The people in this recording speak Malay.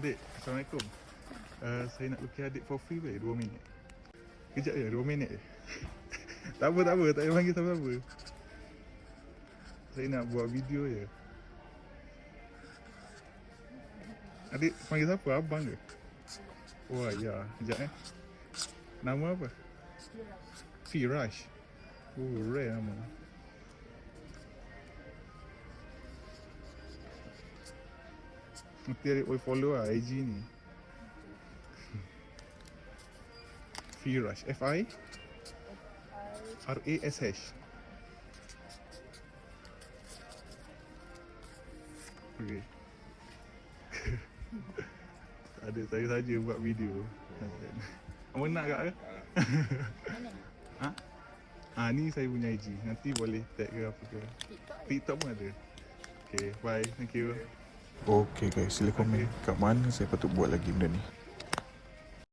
Adik, Assalamualaikum. Saya nak lukis adik for free boleh 2 minit. Kejap je, 2 minit je. Tak apa, tak payah panggil siapa-siapa. Saya nak buat video je. Adik panggil siapa? Abang ke? Wah ya, kejap Nama apa? Firash. Oh, rare nama. Nanti adik boleh follow lah IG ni. Firash. F-I-R-A-S-H. Okay. Ada saya saja buat video. Awak nak tak ke? Ha? Ni saya punya IG. Nanti boleh tag ke apa ke. TikTok pun ada. Okay, bye. Thank you. Okay guys, sila komen kat mana saya patut buat lagi benda ni.